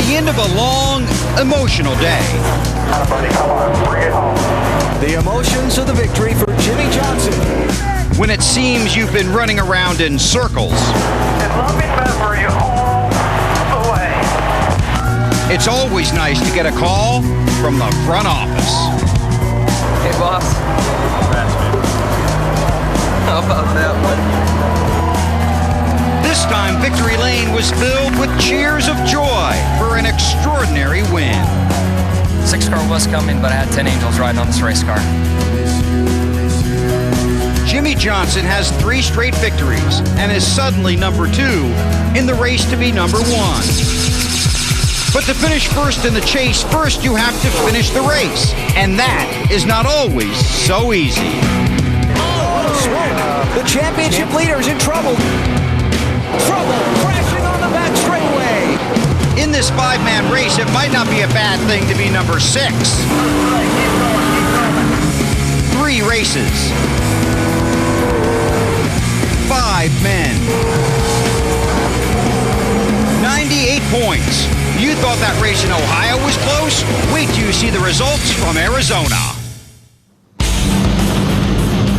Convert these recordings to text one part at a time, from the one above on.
the end of a long, emotional day. The emotions of the victory for Jimmy Johnson. When it seems you've been running around in circles. In loving memory all the way. It's always nice to get a call from the front office. Hey, boss. How about that one? This time, Victory Lane was filled with cheers of joy for an extraordinary win. 6-car was coming, but I had 10 angels riding on this race car. Jimmy Johnson has 3 straight victories and is suddenly number 2 in the race to be number 1. But to finish first in the chase, first you have to finish the race. And that is not always so easy. The championship leader is in trouble. Crashing on the back straightaway. In this 5-man race, it might not be a bad thing to be number 6. 3 races. 5 men. 98 points. You thought that race in Ohio was close? Wait till you see the results from Arizona.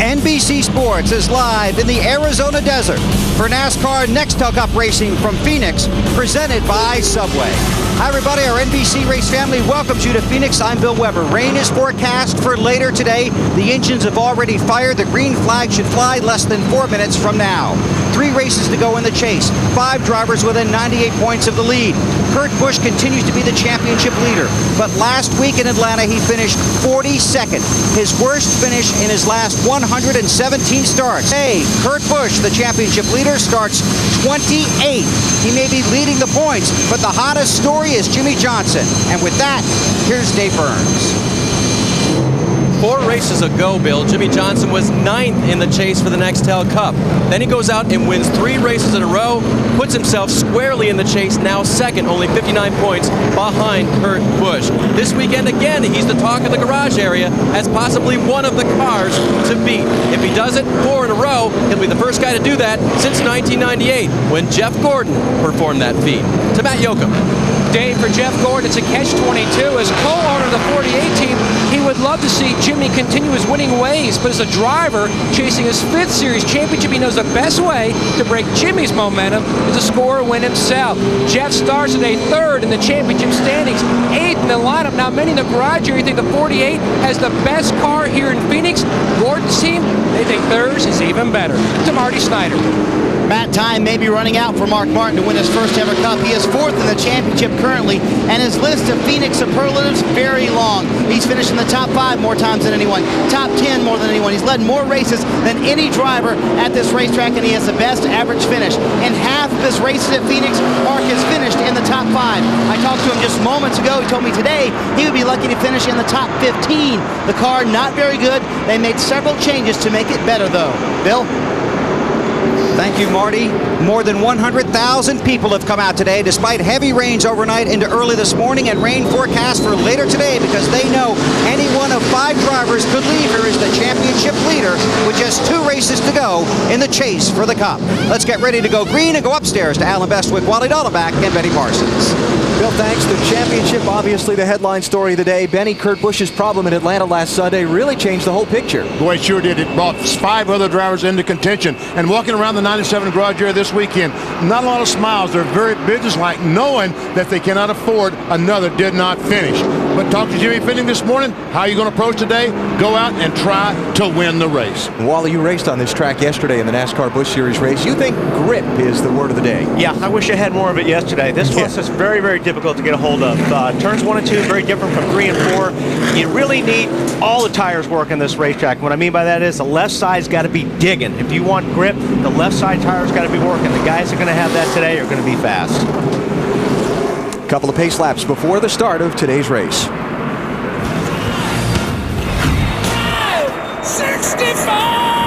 NBC Sports is live in the Arizona desert for NASCAR Nextel Cup racing from Phoenix, presented by Subway. Hi everybody, our NBC Race family welcomes you to Phoenix. I'm Bill Weber. Rain is forecast for later today. The engines have already fired. The green flag should fly less than 4 minutes from now. 3 races to go in the chase. 5 drivers within 98 points of the lead. Kurt Busch continues to be the championship leader, but last week in Atlanta he finished 42nd, his worst finish in his last 117 starts. Hey, Kurt Busch, the championship leader, starts 28th. He may be leading the points, but the hottest story is Jimmy Johnson. And with that, here's Dave Burns. 4 races ago, Bill, Jimmy Johnson was 9th in the chase for the Nextel Cup. Then he goes out and wins 3 races in a row, puts himself squarely in the chase, now 2nd, only 59 points behind Kurt Busch. This weekend, again, he's the talk of the garage area as possibly one of the cars to beat. If he does it 4 in a row, he'll be the first guy to do that since 1998, when Jeff Gordon performed that feat. To Matt Yoakum. Dave, for Jeff Gordon, it's a catch-22. As co-owner of the 48 team, he would love to see Jimmy continue his winning ways, but as a driver chasing his 5th series championship, he knows the best way to break Jimmy's momentum is to score a win himself. Jeff starts today 3rd in the championship standings, 8th in the lineup. Now, many in the garage area think the 48 has the best car here in Phoenix. Gordon's team, they think theirs is even better. To Marty Snyder. Matt, time may be running out for Mark Martin to win his first ever cup. He is 4th in the championship currently, and his list of Phoenix superlatives very long. He's finished in the top 5 more times than anyone, top 10 more than anyone. He's led more races than any driver at this racetrack, and he has the best average finish. In half of his races at Phoenix, Mark has finished in the top 5. I talked to him just moments ago. He told me today he would be lucky to finish in the top 15. The car not very good. They made several changes to make it better, though. Bill? Thank you, Marty. More than 100,000 people have come out today, despite heavy rains overnight into early this morning and rain forecast for later today, because they know any one of 5 drivers could leave here as the championship leader with just 2 races to go in the chase for the Cup. Let's get ready to go green and go upstairs to Alan Bestwick, Wally Dalleback, and Benny Parsons. Bill, thanks. The championship, obviously the headline story of the day. Benny, Kurt Busch's problem in Atlanta last Sunday really changed the whole picture. Boy, it sure did. It brought 5 other drivers into contention. And walking around the 97 garage area this weekend, not a lot of smiles. They're very businesslike, knowing that they cannot afford another did not finish. But talk to Jimmy Fitting this morning. How are you going to approach today? Go out and try to win the race. Wally, you raced on this track yesterday in the NASCAR Busch Series race. You think grip is the word of the day? Yeah, I wish I had more of it yesterday. This was just very, very difficult to get a hold of. Turns 1 and 2, very different from 3 and 4. You really need all the tires working this racetrack. What I mean by that is the left side's got to be digging. If you want grip, the left side tire's got to be working. The guys that are going to have that today are going to be fast. Couple of pace laps before the start of today's race. 65!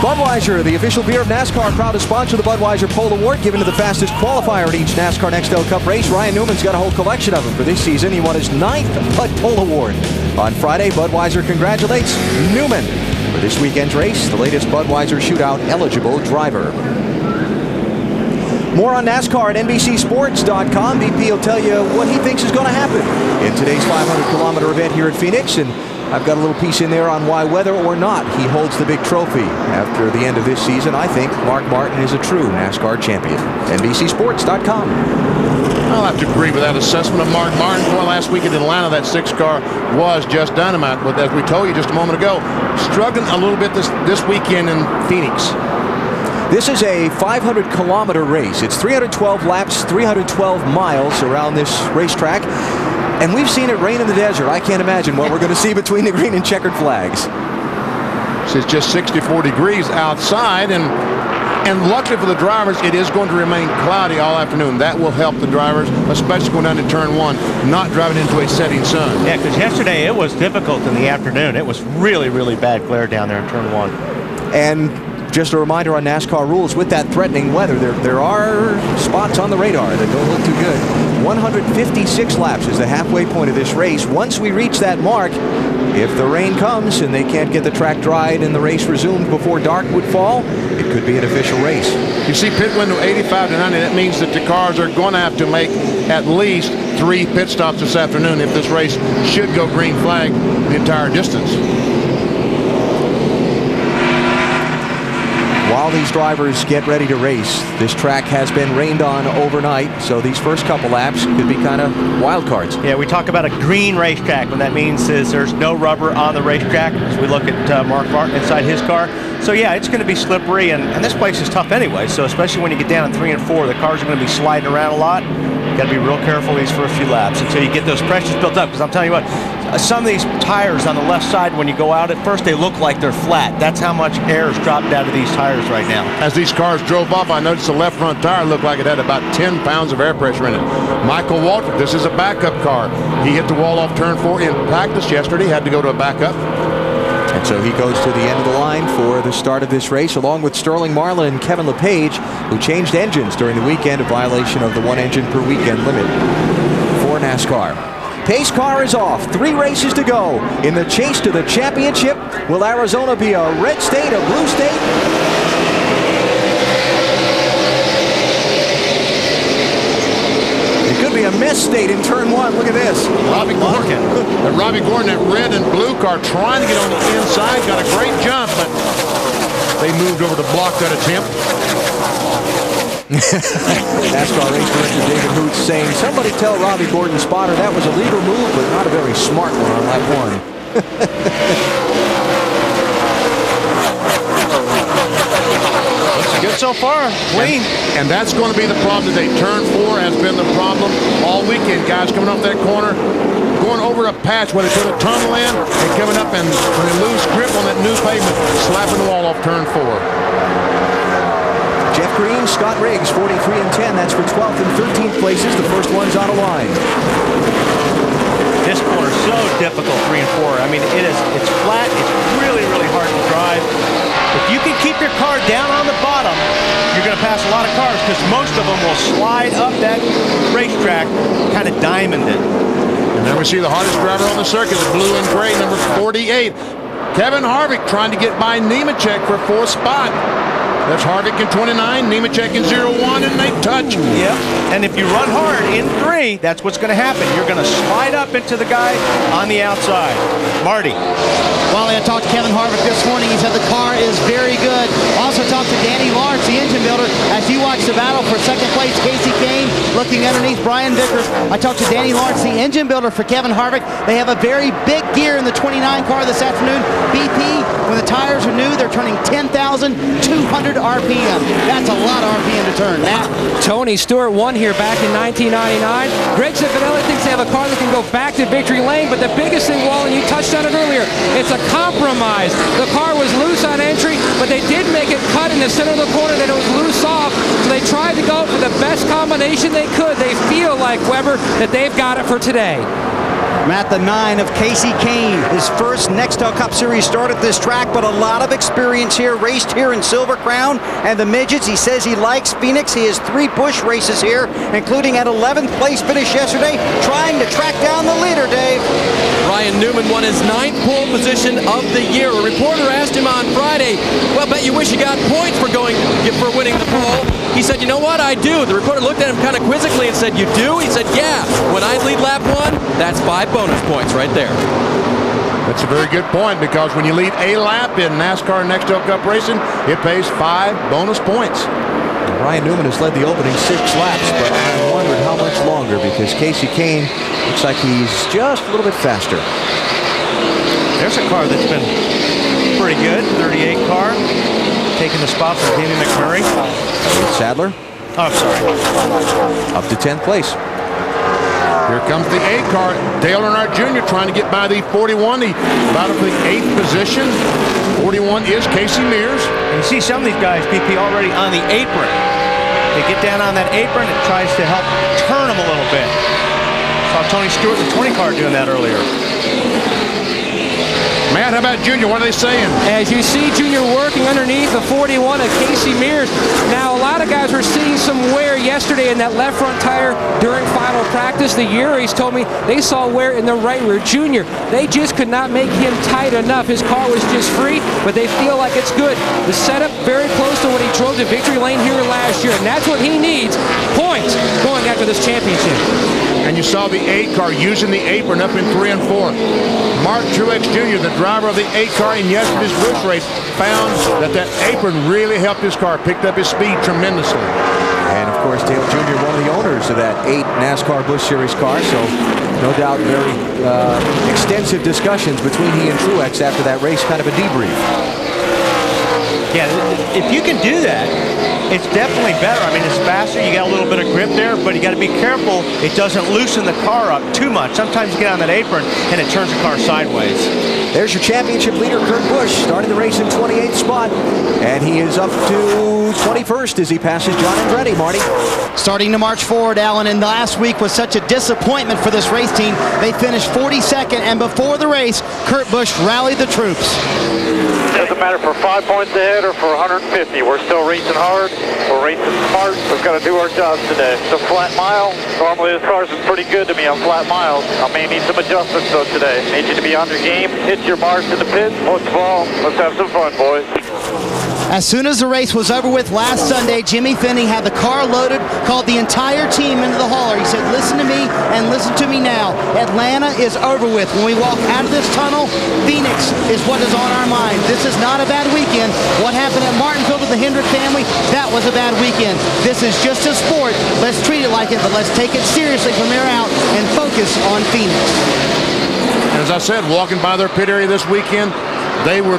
Budweiser, the official beer of NASCAR, proud to sponsor the Budweiser Pole Award, given to the fastest qualifier at each NASCAR Nextel Cup race. Ryan Newman's got a whole collection of them for this season. He won his 9th Bud Pole Award. On Friday, Budweiser congratulates Newman for this weekend's race, the latest Budweiser Shootout eligible driver. More on NASCAR at NBCSports.com. BP will tell you what he thinks is going to happen in today's 500-kilometer event here at Phoenix. And I've got a little piece in there on why, whether or not he holds the big trophy after the end of this season, I think Mark Martin is a true NASCAR champion. NBCSports.com. I'll have to agree with that assessment of Mark Martin. Boy, last week in Atlanta, that 6-car was just dynamite. But as we told you just a moment ago, struggling a little bit this weekend in Phoenix. This is a 500-kilometer race. It's 312 laps, 312 miles around this racetrack. And we've seen it rain in the desert. I can't imagine what we're going to see between the green and checkered flags. It's just 64 degrees outside, and luckily for the drivers, it is going to remain cloudy all afternoon. That will help the drivers, especially going down to turn 1, not driving into a setting sun. Yeah, because yesterday it was difficult in the afternoon. It was really, really bad glare down there in turn 1. And just a reminder on NASCAR rules, with that threatening weather, there are spots on the radar that don't look too good. 156 laps is the halfway point of this race. Once we reach that mark, if the rain comes and they can't get the track dried and the race resumed before dark would fall, it could be an official race. You see pit window 85 to 90. That means that the cars are going to have to make at least 3 pit stops this afternoon if this race should go green flag the entire distance. While these drivers get ready to race, this track has been rained on overnight, so these first couple laps could be kind of wild cards. Yeah, we talk about a green racetrack. What that means is there's no rubber on the racetrack as we look at Mark Martin inside his car. So yeah, it's going to be slippery, and this place is tough anyway, so especially when you get down in 3 and 4, the cars are going to be sliding around a lot. Got to be real careful these for a few laps until you get those pressures built up, because I'm telling you what, some of these tires on the left side, when you go out at first, they look like they're flat. That's how much air is dropped out of these tires right now. As these cars drove off, I noticed the left front tire looked like it had about 10 pounds of air pressure in it. Michael Waltrip, this is a backup car. He hit the wall off turn 4 in practice yesterday, had to go to a backup. And so he goes to the end of the line for the start of this race, along with Sterling Marlin and Kevin LePage, who changed engines during the weekend, a violation of the 1 engine per weekend limit for NASCAR. Pace car is off. 3 races to go in the chase to the championship. Will Arizona be a red state, a blue state? It could be a mess state in turn 1. Look at this. Robbie Gordon, that red and blue car, trying to get on the inside, got a great jump, but they moved over to block that attempt. NASCAR race director David Hoots saying, somebody tell Robbie Gordon spotter that was a legal move, but not a very smart one on lap 1. Looks good so far. Clean. And that's going to be the problem today. Turn 4 has been the problem all weekend. Guys coming off that corner, going over a patch where they put a tunnel in, and coming up and when they lose grip on that new pavement, slapping the wall off turn 4. Jeff Green, Scott Riggs, 43 and 10. That's for 12th and 13th places. The first one's on a line. This corner is so difficult, 3 and 4. I mean, it's flat. It's really, really hard to drive. If you can keep your car down on the bottom, you're going to pass a lot of cars, because most of them will slide up that racetrack, kind of diamond it. And then we see the hardest driver on the circuit, the blue and gray, number 48. Kevin Harvick trying to get by Nemechek for 4th spot. That's Harvick in 29, Nemechek in 01, and they touch. Yep, and if you run hard in 3, that's what's going to happen. You're going to slide up into the guy on the outside. Marty. Well, I talked to Kevin Harvick this morning. He said the car is very good. Also talked to Danny Lawrence, the engine builder. As you watch the battle for 2nd place, Casey Kane looking underneath Brian Vickers. I talked to Danny Lawrence, the engine builder for Kevin Harvick. They have a very big gear in the 29 car this afternoon. BP, when the tires are new, they're turning 10,200 RPM. That's a lot of RPM to turn. Now, Tony Stewart won here back in 1999. Greg Cifanelli thinks they have a car that can go back to victory lane, but the biggest thing, Wall, and you touched on it earlier, it's a compromise. The car was loose on entry, but they did make it cut in the center of the corner, that it was loose off, so they tried to go for the best combination they could. They feel like, Weber, that they've got it for today. Matt, the 9 of Casey Kane, his first Nextel Cup Series start at this track, but a lot of experience here, raced here in Silver Crown and the midgets. He says he likes Phoenix. He has 3 Busch races here, including an 11th place finish yesterday, trying to track down the leader, Dave. Ryan Newman won his 9th pole position of the year. A reporter asked him on Friday, well, bet you wish you got points for winning the pole. He said, you know what, I do. The reporter looked at him kind of quizzically and said, you do? He said, yeah. When I lead lap 1, that's 5 bonus points right there. That's a very good point, because when you lead a lap in NASCAR Nextel Cup racing, it pays 5 bonus points. Ryan Newman has led the opening 6 laps, but I wondered how much longer, because Casey Kane looks like he's just a little bit faster. There's a car that's been pretty good, 38 car, taking the spot from Danny McMurray. Sadler. Oh, I'm sorry. Up to 10th place. Here comes the 8 car. Dale Earnhardt Jr. trying to get by the 41. He about up to the 8th position. 41 is Casey Mears. And you see some of these guys, BP, already on the apron. They get down on that apron. It tries to help turn them a little bit. Saw Tony Stewart in the 20 car doing that earlier. Matt, how about Junior? What are they saying? As you see Junior working underneath the 41 of Casey Mears. Now, a lot of guys were seeing some wear yesterday in that left front tire during final practice. The Uris told me they saw wear in the right rear. Junior, they just could not make him tight enough. His car was just free, but they feel like it's good. The setup very close to what he drove to victory lane here last year, and that's what he needs. Points going after this championship. And you saw the 8 car using the apron up in 3 and 4. Mark Truex Jr., the driver of the 8 car in yesterday's Busch race, found that apron really helped his car, picked up his speed tremendously. And of course, Dale Jr., one of the owners of that 8 NASCAR Busch Series car, so no doubt very extensive discussions between he and Truex after that race, kind of a debrief. Yeah, if you can do that, it's definitely better. I mean, it's faster. You got a little bit of grip there, but you got to be careful it doesn't loosen the car up too much. Sometimes you get on that apron and it turns the car sideways. There's your championship leader, Kurt Busch, starting the race in 28th spot, and he is up to 21st as he passes John Andretti. Marty. Starting to march forward, Alan, and last week was such a disappointment for this race team. They finished 42nd, and before the race, Kurt Busch rallied the troops. Doesn't matter for 5 points ahead or for 150. We're still racing hard. We're racing smart. We've got to do our jobs today. It's a flat mile. Normally this car's been pretty good to me on flat miles. I may need some adjustments though today. Need you to be on your game. Hit your marks in the pit. Most of all, let's have some fun, boys. As soon as the race was over with last Sunday, Jimmy Finney had the car loaded, called the entire team into the hauler. He said, listen to me and listen to me now. Atlanta is over with. When we walk out of this tunnel, Phoenix is what is on our mind. This is not a bad weekend. What happened at Martinsville to the Hendrick family, that was a bad weekend. This is just a sport. Let's treat it like it, but let's take it seriously from here out and focus on Phoenix. And as I said, walking by their pit area this weekend, they were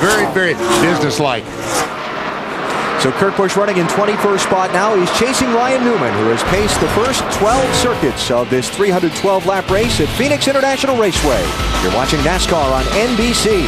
very, very businesslike. So Kurt Busch running in 21st spot now. He's chasing Ryan Newman, who has paced the first 12 circuits of this 312-lap race at Phoenix International Raceway. You're watching NASCAR on NBC.